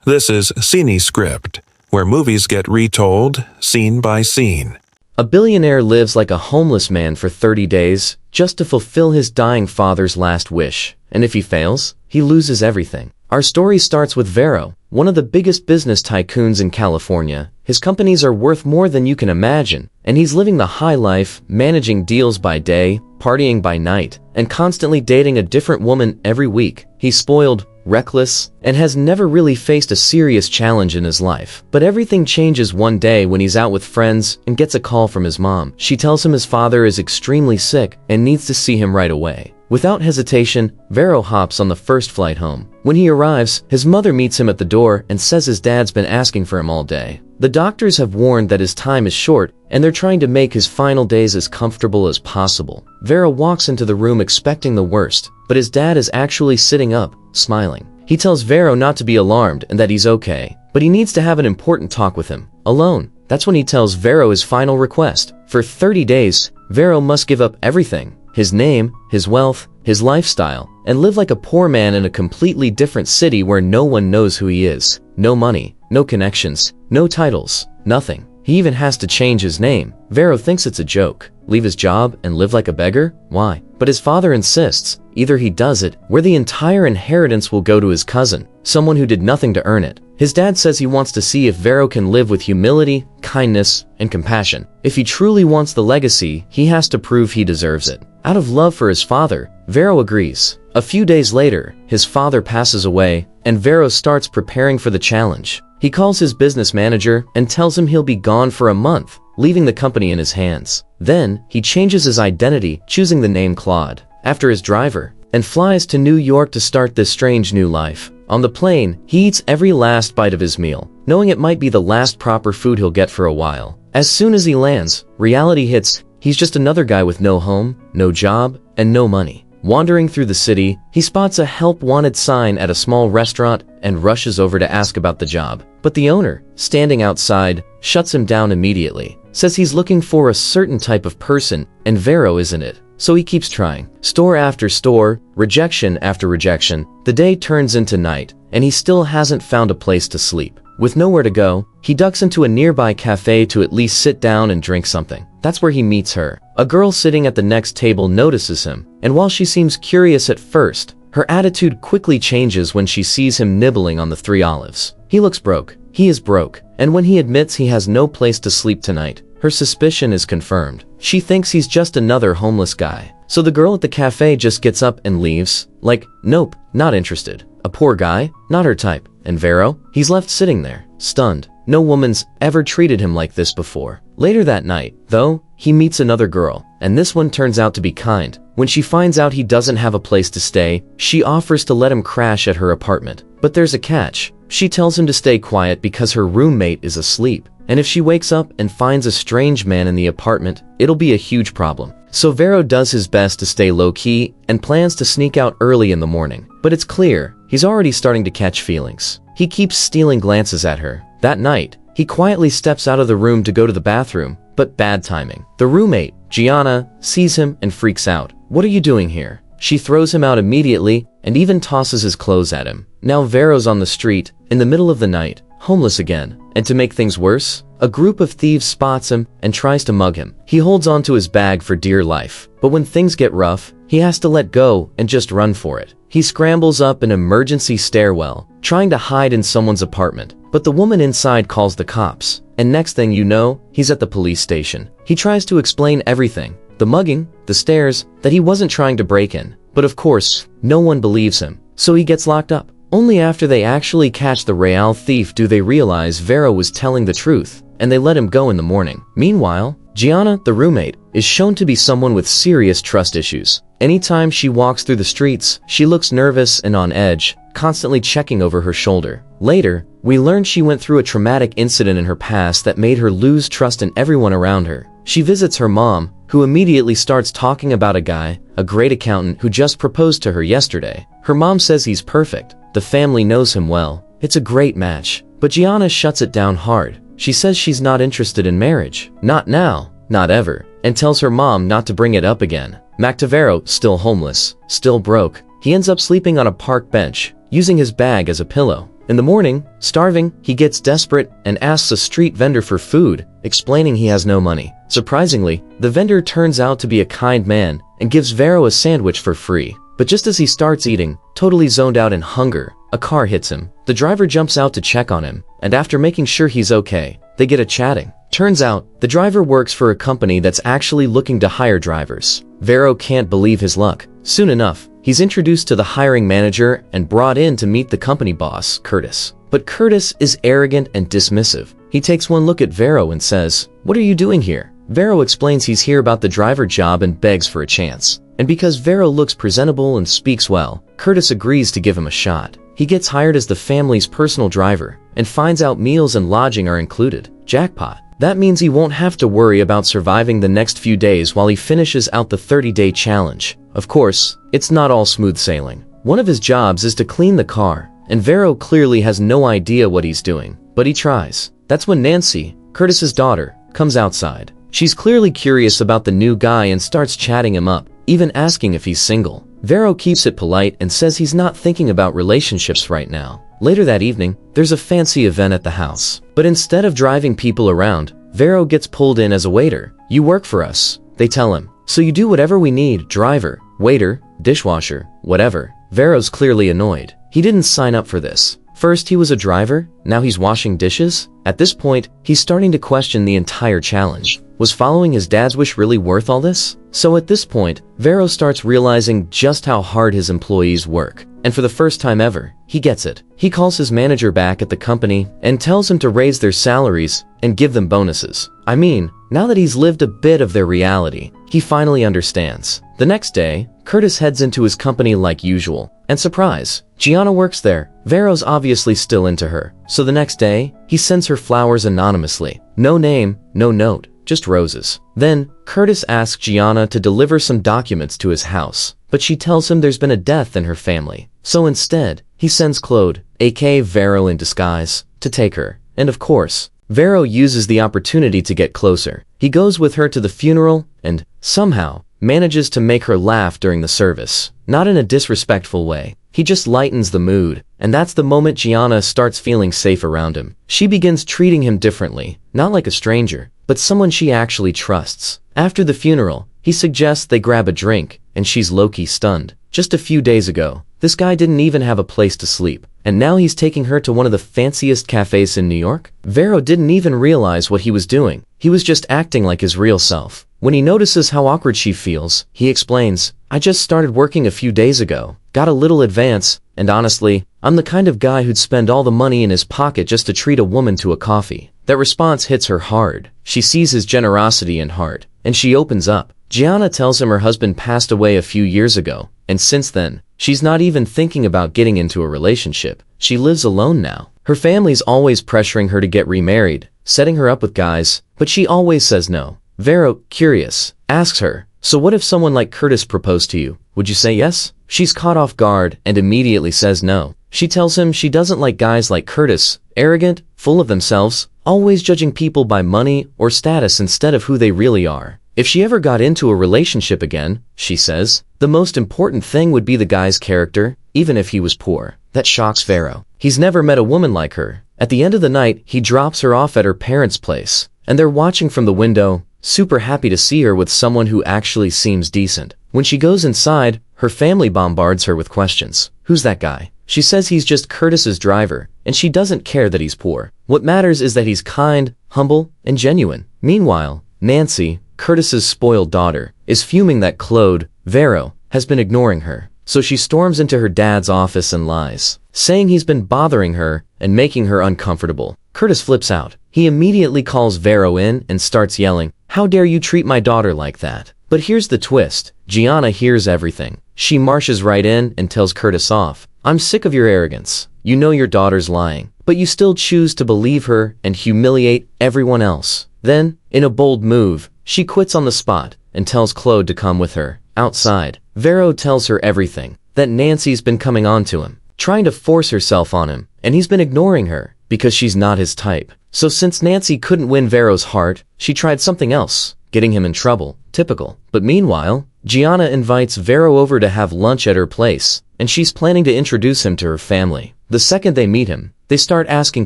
This is Cine Script, where movies get retold scene by scene. A billionaire lives like a homeless man for 30 days just to fulfill his dying father's last wish, and if he fails, he loses everything. Our story starts with Vero, one of the biggest business tycoons in California. His companies are worth more than you can imagine, and he's living the high life, managing deals by day, partying by night, and constantly dating a different woman every week. He's spoiled, reckless, and has never really faced a serious challenge in his life. But everything changes one day when he's out with friends and gets a call from his mom. She tells him his father is extremely sick and needs to see him right away. Without hesitation, Vero hops on the first flight home. When he arrives, his mother meets him at the door and says his dad's been asking for him all day. The doctors have warned that his time is short, and they're trying to make his final days as comfortable as possible. Vero walks into the room expecting the worst, but his dad is actually sitting up, smiling. He tells Vero not to be alarmed and that he's okay, but he needs to have an important talk with him, alone. That's when he tells Vero his final request. For 30 days, Vero must give up everything: his name, his wealth, his lifestyle, and live like a poor man in a completely different city where no one knows who he is. No money, no connections, no titles, nothing. He even has to change his name. Vero thinks it's a joke. Leave his job and live like a beggar? Why? But his father insists. Either he does it, where the entire inheritance will go to his cousin, someone who did nothing to earn it. His dad says he wants to see if Vero can live with humility, kindness, and compassion. If he truly wants the legacy, he has to prove he deserves it. Out of love for his father, Vero agrees. A few days later, his father passes away, and Vero starts preparing for the challenge. He calls his business manager and tells him he'll be gone for a month, leaving the company in his hands. Then, he changes his identity, choosing the name Claude, after his driver, and flies to New York to start this strange new life. On the plane, he eats every last bite of his meal, knowing it might be the last proper food he'll get for a while. As soon as he lands, reality hits. He's just another guy with no home, no job, and no money. Wandering through the city, he spots a help wanted sign at a small restaurant and rushes over to ask about the job. But the owner, standing outside, shuts him down immediately, says he's looking for a certain type of person, and Vero isn't it. So he keeps trying. Store after store, rejection after rejection. The day turns into night, and he still hasn't found a place to sleep. With nowhere to go, he ducks into a nearby cafe to at least sit down and drink something. That's where he meets her. A girl sitting at the next table notices him, and while she seems curious at first, her attitude quickly changes when she sees him nibbling on the 3 olives. He looks broke. He is broke, and when he admits he has no place to sleep tonight, her suspicion is confirmed. She thinks he's just another homeless guy. So the girl at the cafe just gets up and leaves, like, nope, not interested. A poor guy? Not her type. And Vero? He's left sitting there, stunned. No woman's ever treated him like this before. Later that night, though, he meets another girl, and this one turns out to be kind. When she finds out he doesn't have a place to stay, she offers to let him crash at her apartment. But there's a catch. She tells him to stay quiet because her roommate is asleep. And if she wakes up and finds a strange man in the apartment, it'll be a huge problem. So Vero does his best to stay low-key and plans to sneak out early in the morning. But it's clear, he's already starting to catch feelings. He keeps stealing glances at her. That night, he quietly steps out of the room to go to the bathroom, but bad timing. The roommate, Gianna, sees him and freaks out. "What are you doing here?" She throws him out immediately and even tosses his clothes at him. Now Vero's on the street, in the middle of the night, homeless again. And to make things worse, a group of thieves spots him and tries to mug him. He holds onto his bag for dear life, but when things get rough, he has to let go and just run for it. He scrambles up an emergency stairwell, trying to hide in someone's apartment, but the woman inside calls the cops, and next thing you know, he's at the police station. He tries to explain everything, the mugging, the stairs, that he wasn't trying to break in, but of course, no one believes him, so he gets locked up. Only after they actually catch the real thief do they realize Vero was telling the truth, and they let him go in the morning. Meanwhile, Gianna, the roommate, is shown to be someone with serious trust issues. Anytime she walks through the streets, she looks nervous and on edge, constantly checking over her shoulder. Later, we learn she went through a traumatic incident in her past that made her lose trust in everyone around her. She visits her mom, who immediately starts talking about a guy, a great accountant who just proposed to her yesterday. Her mom says he's perfect. The family knows him well. It's a great match. But Gianna shuts it down hard. She says she's not interested in marriage. Not now, not ever, and tells her mom not to bring it up again. Vero, still homeless, still broke. He ends up sleeping on a park bench, using his bag as a pillow. In the morning, starving, he gets desperate and asks a street vendor for food, explaining he has no money. Surprisingly, the vendor turns out to be a kind man and gives Vero a sandwich for free. But just as he starts eating, totally zoned out in hunger, a car hits him. The driver jumps out to check on him, and after making sure he's okay, they get a chatting. Turns out, the driver works for a company that's actually looking to hire drivers. Vero can't believe his luck. Soon enough, he's introduced to the hiring manager and brought in to meet the company boss, Curtis. But Curtis is arrogant and dismissive. He takes one look at Vero and says, "What are you doing here?" Vero explains he's here about the driver job and begs for a chance. And because Vero looks presentable and speaks well, Curtis agrees to give him a shot. He gets hired as the family's personal driver and finds out meals and lodging are included. Jackpot. That means he won't have to worry about surviving the next few days while he finishes out the 30-day challenge. Of course, it's not all smooth sailing. One of his jobs is to clean the car, and Vero clearly has no idea what he's doing, but he tries. That's when Nancy, Curtis's daughter, comes outside. She's clearly curious about the new guy and starts chatting him up, even asking if he's single. Vero keeps it polite and says he's not thinking about relationships right now. Later that evening, there's a fancy event at the house. But instead of driving people around, Vero gets pulled in as a waiter. "You work for us," they tell him. "So you do whatever we need, driver, waiter, dishwasher, whatever." Vero's clearly annoyed. He didn't sign up for this. First he was a driver, now he's washing dishes? At this point, he's starting to question the entire challenge. Was following his dad's wish really worth all this? So at this point, Vero starts realizing just how hard his employees work. And for the first time ever, he gets it. He calls his manager back at the company and tells him to raise their salaries and give them bonuses. I mean, now that he's lived a bit of their reality, he finally understands. The next day, Curtis heads into his company like usual. And surprise, Gianna works there. Vero's obviously still into her. So the next day, he sends her flowers anonymously. No name, no note, just roses. Then, Curtis asks Gianna to deliver some documents to his house, but she tells him there's been a death in her family. So instead, he sends Claude, aka Vero in disguise, to take her. And of course, Vero uses the opportunity to get closer. He goes with her to the funeral and, somehow, manages to make her laugh during the service. Not in a disrespectful way. He just lightens the mood, and that's the moment Gianna starts feeling safe around him. She begins treating him differently, not like a stranger, but someone she actually trusts. After the funeral, he suggests they grab a drink, and she's low-key stunned. Just a few days ago, this guy didn't even have a place to sleep, and now he's taking her to one of the fanciest cafes in New York? Vero didn't even realize what he was doing. He was just acting like his real self. When he notices how awkward she feels, he explains, "I just started working a few days ago, got a little advance, and honestly, I'm the kind of guy who'd spend all the money in his pocket just to treat a woman to a coffee." That response hits her hard. She sees his generosity and heart, and she opens up. Gianna tells him her husband passed away a few years ago, and since then, she's not even thinking about getting into a relationship. She lives alone now. Her family's always pressuring her to get remarried, setting her up with guys, but she always says no. Vero, curious, asks her, "So what if someone like Curtis proposed to you? Would you say yes?" She's caught off guard and immediately says no. She tells him she doesn't like guys like Curtis, arrogant, full of themselves, always judging people by money or status instead of who they really are. If she ever got into a relationship again, she says, the most important thing would be the guy's character, even if he was poor. That shocks Vero. He's never met a woman like her. At the end of the night, he drops her off at her parents' place, and they're watching from the window, super happy to see her with someone who actually seems decent. When she goes inside, her family bombards her with questions. Who's that guy? She says he's just Curtis's driver, and she doesn't care that he's poor. What matters is that he's kind, humble, and genuine. Meanwhile, Nancy, Curtis's spoiled daughter, is fuming that Claude, Vero, has been ignoring her. So she storms into her dad's office and lies, saying he's been bothering her and making her uncomfortable. Curtis flips out. He immediately calls Vero in and starts yelling, "How dare you treat my daughter like that?" But here's the twist. Gianna hears everything. She marches right in and tells Curtis off. "I'm sick of your arrogance. You know your daughter's lying, but you still choose to believe her and humiliate everyone else." Then, in a bold move, she quits on the spot and tells Claude to come with her. Outside, Vero tells her everything, that Nancy's been coming on to him, trying to force herself on him, and he's been ignoring her because she's not his type. So since Nancy couldn't win Vero's heart, she tried something else, getting him in trouble. Typical. But meanwhile, Gianna invites Vero over to have lunch at her place, and she's planning to introduce him to her family. The second they meet him, they start asking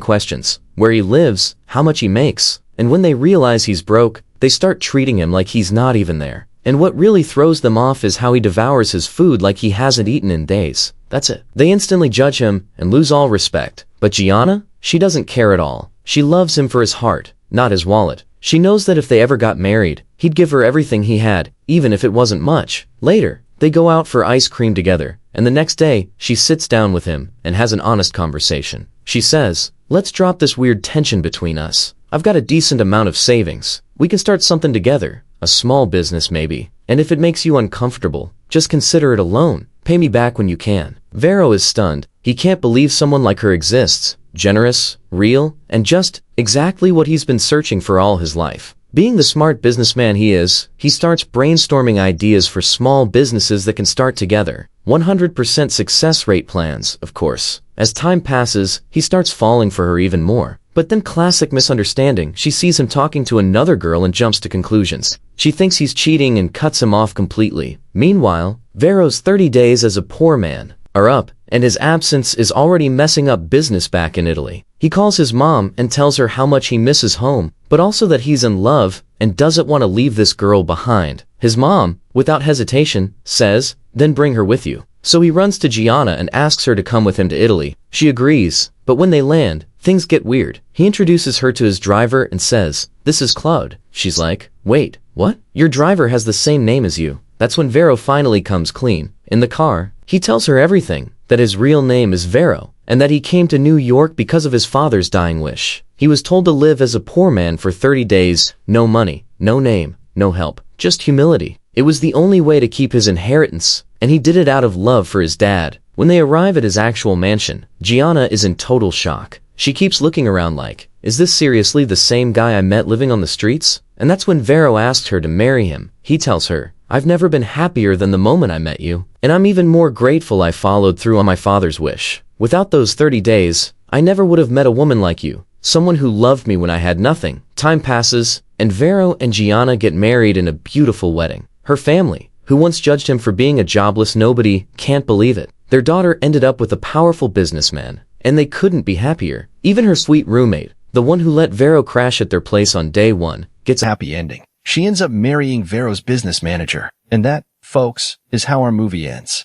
questions. Where he lives, how much he makes, and when they realize he's broke, they start treating him like he's not even there. And what really throws them off is how he devours his food like he hasn't eaten in days. That's it. They instantly judge him and lose all respect. But Gianna? She doesn't care at all. She loves him for his heart, not his wallet. She knows that if they ever got married, he'd give her everything he had, even if it wasn't much. Later, they go out for ice cream together, and the next day, she sits down with him and has an honest conversation. She says, "Let's drop this weird tension between us. I've got a decent amount of savings. We can start something together, a small business maybe. And if it makes you uncomfortable, just consider it a loan. Pay me back when you can." Vero is stunned. He can't believe someone like her exists. Generous, real, and just exactly what he's been searching for all his life. Being the smart businessman he is, he starts brainstorming ideas for small businesses that can start together. 100% success rate plans, of course. As time passes, he starts falling for her even more. But then classic misunderstanding, she sees him talking to another girl and jumps to conclusions. She thinks he's cheating and cuts him off completely. Meanwhile, Vero's 30 days as a poor man are up, and his absence is already messing up business back in Italy. He calls his mom and tells her how much he misses home, but also that he's in love and doesn't want to leave this girl behind. His mom, without hesitation, says, "Then bring her with you." So he runs to Gianna and asks her to come with him to Italy. She agrees, but when they land, things get weird. He introduces her to his driver and says, "This is Claude." She's like, "Wait, what? Your driver has the same name as you." That's when Vero finally comes clean. In the car, he tells her everything, that his real name is Vero, and that he came to New York because of his father's dying wish. He was told to live as a poor man for 30 days, no money, no name, no help, just humility. It was the only way to keep his inheritance, and he did it out of love for his dad. When they arrive at his actual mansion, Gianna is in total shock. She keeps looking around like, is this seriously the same guy I met living on the streets? And that's when Vero asked her to marry him. He tells her, "I've never been happier than the moment I met you, and I'm even more grateful I followed through on my father's wish. Without those 30 days, I never would have met a woman like you, someone who loved me when I had nothing." Time passes, and Vero and Gianna get married in a beautiful wedding. Her family, who once judged him for being a jobless nobody, can't believe it. Their daughter ended up with a powerful businessman, and they couldn't be happier. Even her sweet roommate, the one who let Vero crash at their place on day one, gets a happy ending. She ends up marrying Vero's business manager. And that, folks, is how our movie ends.